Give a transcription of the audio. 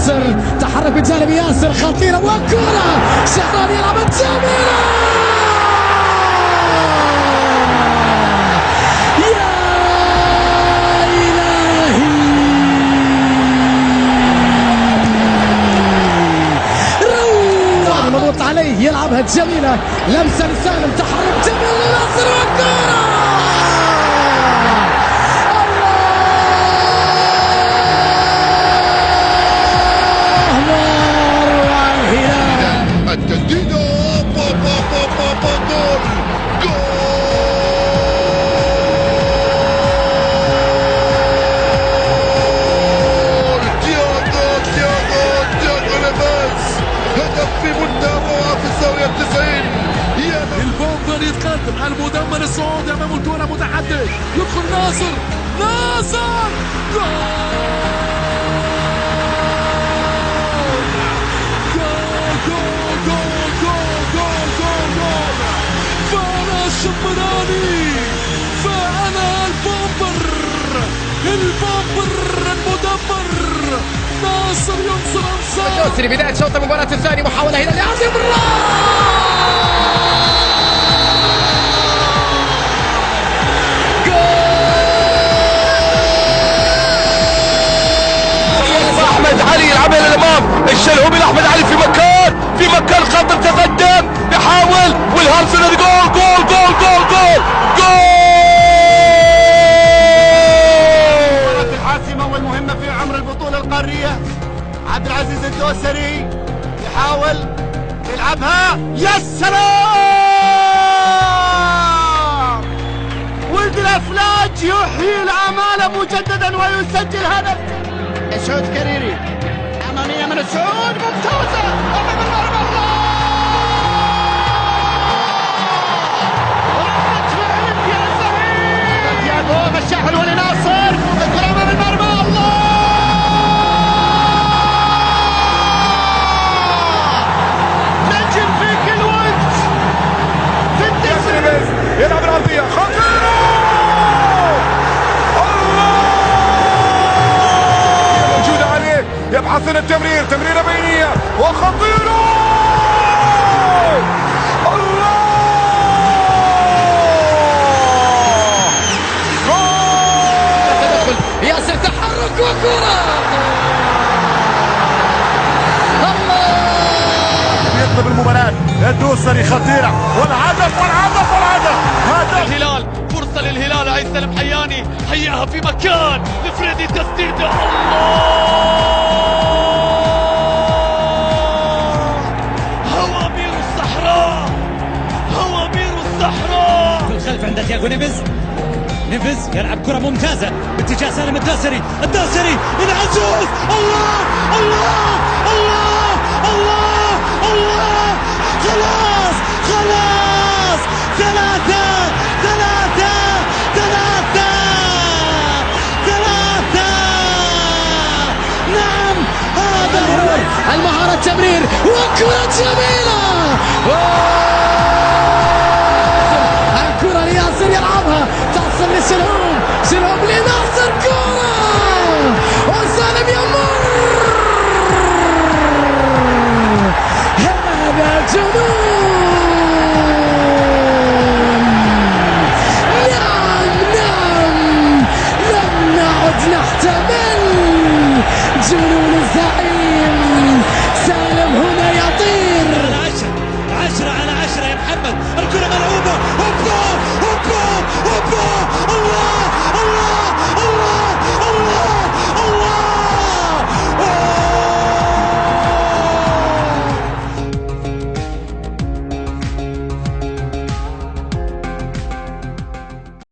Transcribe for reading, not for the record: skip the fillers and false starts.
ناصر، تحرك من جانب ياسر، خطيرة وكرة شهران يلعب الجميلة. يا إلهي، روعة مضغوط عليه، يلعبها جميلة، لمسة لسالم، تحرك جميل لناصر وكرة. البومبر يتقدم، المدمر السعودي امام الكره، متحدث، يدخل ناصر، جول فانا الشمراني، فانا البومبر المدمر، ناصر ينصر انصار. الدوسري بداية شوط المباراة الثاني، محاولة هنا لعاصم احمد علي يلعبها للامام، الشلهوبي لاحمد علي في مكان خطر، تقدم يحاول، والهرسن جول جول جول جول جول جول. الحاسمة والمهمة في عمر البطولة القارية، عبد العزيز الدوسري يحاول يلعبها، يا سلام، ولد الافلاج يحيي الامال مجددا ويسجل هدف. سعود كريري اماميه من السعود، ممتازه امام المرمى، الله، رده فعل يا زميل، تياغو غشاها الولي ناصر، الكره امام المرمى، الله، نجم في كل وقت في الدفاع، يلعب العرضيه خطيره، يبحث عن التمرير، تمريرة بينية وخطيرة، الله، جول، ياسر تحرك وكرة، الله، يطلب المباراة، الدوسري خطيرة، والهدف هدف الهلال، فرصة للهلال، عايز سلم حياني، هيئها في مكان لفريدي، تسديده، الله، هوامير الصحراء في الخلف عند تياغو نيفيز يلعب كرة ممتازة باتجاه سالم الدوسري العزوز، الله الله الله الله الله، خلاص ثلاثة، نعم، هذا هو المهارة، التمرير وكرة جميلة، الكرة لياسر يلعبها، تصل لسلهوم لناصر، كرة وسالم يمر، هذا جنون، نعم، لم نعد نحتمل، جنون